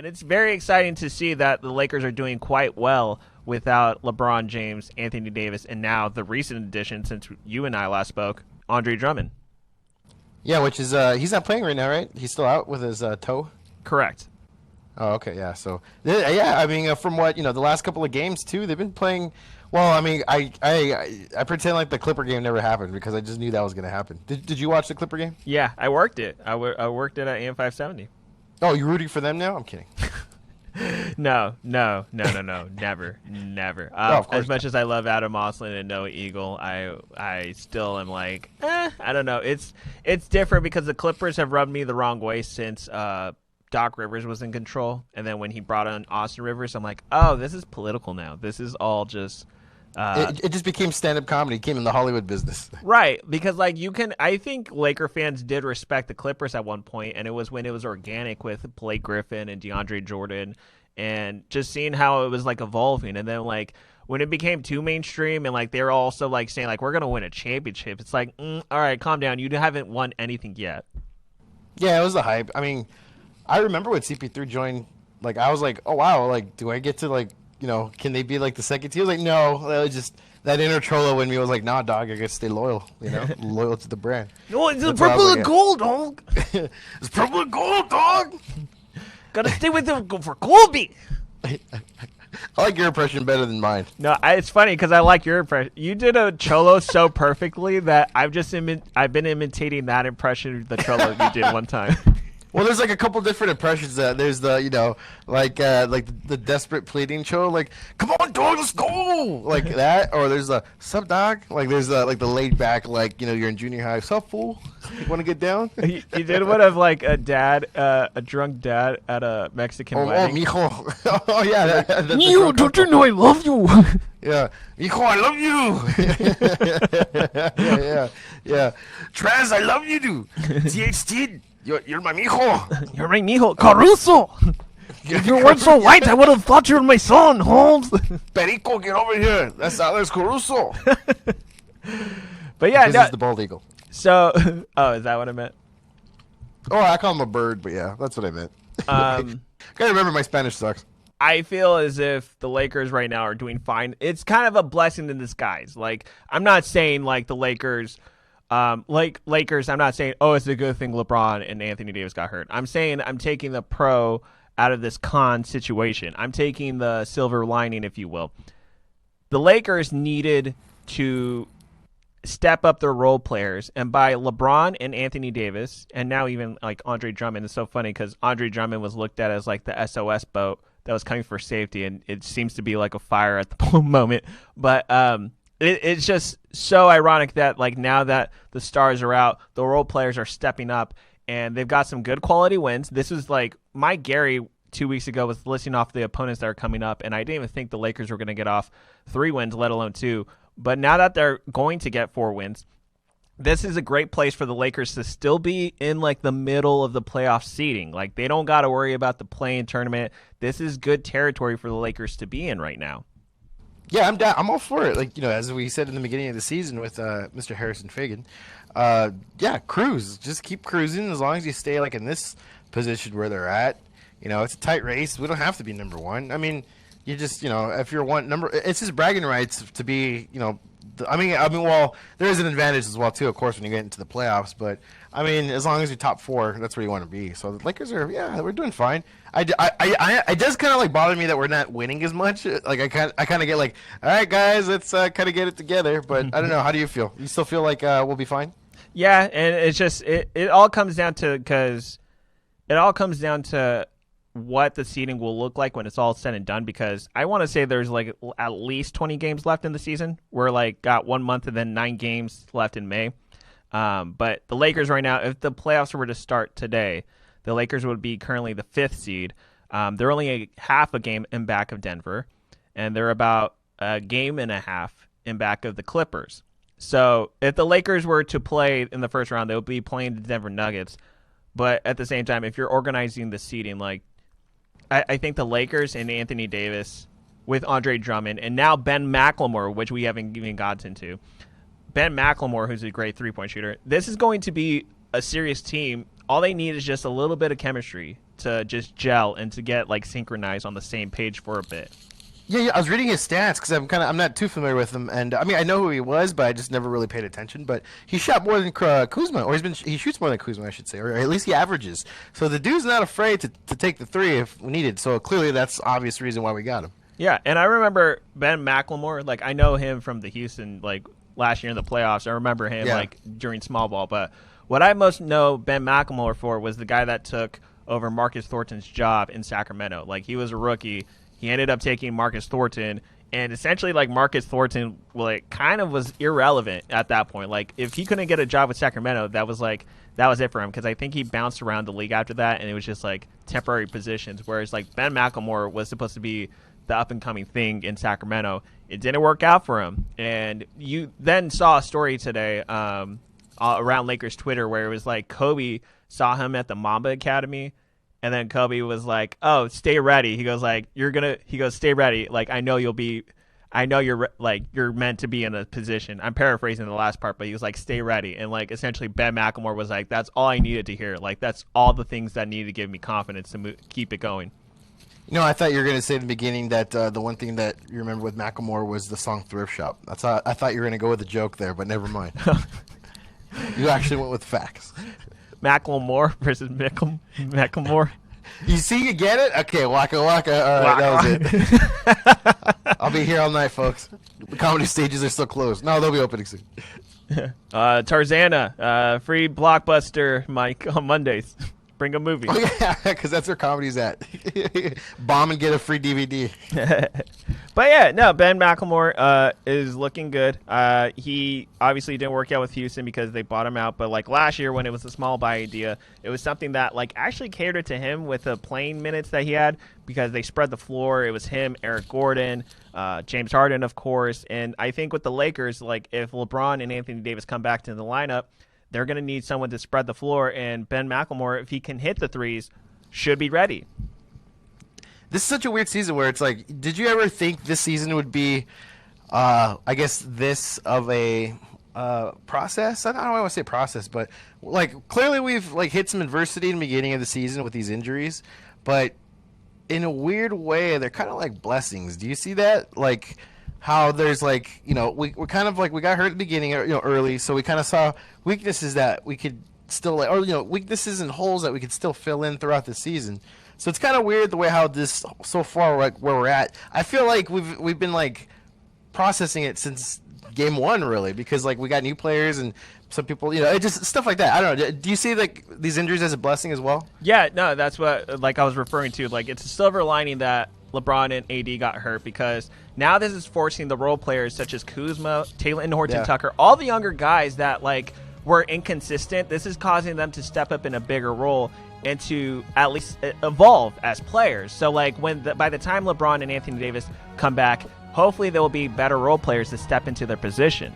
And it's very exciting to see that the Lakers are doing quite well without LeBron James, Anthony Davis, and now the recent addition since you and I last spoke, Andre Drummond. Yeah, which is he's not playing right now, right? He's still out with his toe. Correct. Oh, okay, yeah. So yeah, I mean, from what the last couple of games too, they've been playing. Well, I mean, I pretend like the Clipper game never happened because I just knew that was going to happen. Did you watch the Clipper game? Yeah, I worked it. I worked it at AM 570. Oh, you're rooting for them now? I'm kidding. No, never. As much as I love Adam Moslin and Noah Eagle, I still am like, I don't know. It's different because the Clippers have rubbed me the wrong way since Doc Rivers was in control, and then when he brought on Austin Rivers, I'm like, oh, this is political now. This is all just. It just became stand-up comedy. It came in the Hollywood business. Right, because I think Laker fans did respect the Clippers at one point, and it was when it was organic with Blake Griffin and DeAndre Jordan, and just seeing how it was evolving, and then when it became too mainstream, and they were also saying we're gonna win a championship. It's all right, calm down. You haven't won anything yet. Yeah, it was the hype. I mean, I remember when CP3 joined. I was like, oh wow, do I get to can they be the second team? I was like, no, that was just that inner Cholo in me was like, nah, dog, I gotta stay loyal, loyal to the brand. No, it's purple and gold, dog. It's purple and gold, dog. Gotta stay with them for Colby. I like your impression better than mine. No, it's funny because I like your impression. You did a Cholo so perfectly that I've been imitating that impression of the Cholo you did one time. Well, there's a couple different impressions. There's the the desperate pleading Cholo, come on, dog, let's go, that. Or there's the sup, dog. There's the laid back, you're in junior high. Sup, fool? You want to get down? You did one of a dad, a drunk dad at a Mexican wedding. Oh, mijo. Oh yeah. Mijo, don't you know I love you? Yeah, mijo, I love you. yeah. Trans, I love you, dude. THT. You're my mijo. You're my mijo. Caruso! If you weren't so white, I would have thought you were my son, Holmes. Perico, get over here. That's Alex Caruso. But yeah, this is the bald eagle. So, is that what I meant? Oh, I call him a bird, but yeah, that's what I meant. Gotta remember my Spanish sucks. I feel as if the Lakers right now are doing fine. It's kind of a blessing in disguise. I'm not saying the Lakers... Lakers, I'm not saying, it's a good thing LeBron and Anthony Davis got hurt. I'm saying I'm taking the pro out of this con situation. I'm taking the silver lining, if you will. The Lakers needed to step up their role players, and by LeBron and Anthony Davis, and now even Andre Drummond. It's so funny because Andre Drummond was looked at as the SOS boat that was coming for safety, and it seems to be a fire at the moment. But it's just so ironic that now that the stars are out, the role players are stepping up, and they've got some good quality wins. This is Mike Gary 2 weeks ago was listing off the opponents that are coming up, and I didn't even think the Lakers were going to get off 3 wins, let alone 2. But now that they're going to get 4 wins, this is a great place for the Lakers to still be in the middle of the playoff seeding. They don't got to worry about the play-in tournament. This is good territory for the Lakers to be in right now. Yeah, I'm down. I'm all for it. As we said in the beginning of the season with Mr. Harrison Fagan, cruise. Just keep cruising as long as you stay in this position where they're at. It's a tight race. We don't have to be number one. I mean, you just if you're one number, it's just bragging rights to be well, there is an advantage as well too, of course, when you get into the playoffs. But I mean, as long as you're top 4, that's where you want to be. So the Lakers are, we're doing fine. It does kind of bother me that we're not winning as much. I kind of get all right, guys, let's kind of get it together. But I don't know. How do you feel? You still feel we'll be fine? Yeah, and it's just it all comes down to what the seeding will look like when it's all said and done, because I want to say there's at least 20 games left in the season. We're got 1 month and then 9 games left in May. But the Lakers right now, if the playoffs were to start today, the Lakers would be currently the 5th seed. They're only half a game in back of Denver, and they're about a game and a half in back of the Clippers. So if the Lakers were to play in the first round, they would be playing the Denver Nuggets. But at the same time, if you're organizing the seeding, I think the Lakers and Anthony Davis with Andre Drummond, and now Ben McLemore, which we haven't even gotten to. Ben McLemore, who's a great 3-point shooter. This is going to be a serious team. All they need is just a little bit of chemistry to just gel and to get like synchronized on the same page for a bit. Yeah, I was reading his stats because I'm not too familiar with him, and I mean I know who he was, but I just never really paid attention. But he shot more than Kuzma, or he shoots more than Kuzma, I should say, or at least he averages. So the dude's not afraid to take the three if needed. So clearly that's obvious reason why we got him. Yeah, and I remember Ben McLemore. Like I know him from the Houston like last year in the playoffs. I remember him like during small ball. But what I most know Ben McLemore for was the guy that took over Marcus Thornton's job in Sacramento. Like he was a rookie. He ended up taking Marcus Thornton, and essentially, like Marcus Thornton, like kind of was irrelevant at that point. Like if he couldn't get a job with Sacramento, that was it for him because I think he bounced around the league after that, and it was just like temporary positions. Whereas like Ben McLemore was supposed to be the up and coming thing in Sacramento. It didn't work out for him, and you then saw a story today around Lakers Twitter where it was like Kobe saw him at the Mamba Academy. And then Kobe was like, "Oh, stay ready." He goes like, "Stay ready. Like I know you're meant to be in a position." I'm paraphrasing the last part, but he was like, "Stay ready." And like essentially Ben McLemore was like, "That's all I needed to hear. Like that's all the things that needed to give me confidence to keep it going." You know, I thought you were going to say in the beginning that the one thing that you remember with McLemore was the song "Thrift Shop." I thought you were going to go with a joke there, but never mind. You actually went with facts. McLemore versus McLemore. You see, you get it? Okay, Waka Waka. All right, that was it. I'll be here all night, folks. The comedy stages are still closed. No, they'll be opening soon. Tarzana, free Blockbuster, Mike, on Mondays. Bring a movie. Oh, yeah, because that's where comedy's at. Bomb and get a free DVD. But yeah, no, Ben McLemore is looking good. He obviously didn't work out with Houston because they bought him out. But like last year when it was a small buy idea, it was something that like actually catered to him with the playing minutes that he had because they spread the floor. It was him, Eric Gordon, James Harden, of course. And I think with the Lakers, like if LeBron and Anthony Davis come back to the lineup, they're going to need someone to spread the floor, and Ben McLemore, if he can hit the threes, should be ready. This is such a weird season where it's like, did you ever think this season would be, I guess, this of a process? I don't want to say process, but like clearly we've like hit some adversity in the beginning of the season with these injuries, but in a weird way, they're kind of like blessings. Do you see that? Like how there's like, you know, we're kind of like we got hurt at the beginning, you know, early, so we kind of saw weaknesses that we could still like, or you know, weaknesses and holes that we could still fill in throughout the season. So it's kind of weird the way how this so far like where we're at. I feel like we've been like processing it since game one really because like we got new players and some people, you know, it just stuff like that. I don't know. Do you see like these injuries as a blessing as well? Yeah, no, that's what like I was referring to. Like it's a silver lining that LeBron and AD got hurt because now this is forcing the role players such as Kuzma, Taylor and Horton Tucker, all the younger guys that like were inconsistent. This is causing them to step up in a bigger role and to at least evolve as players. So like by the time LeBron and Anthony Davis come back, hopefully there will be better role players to step into their position.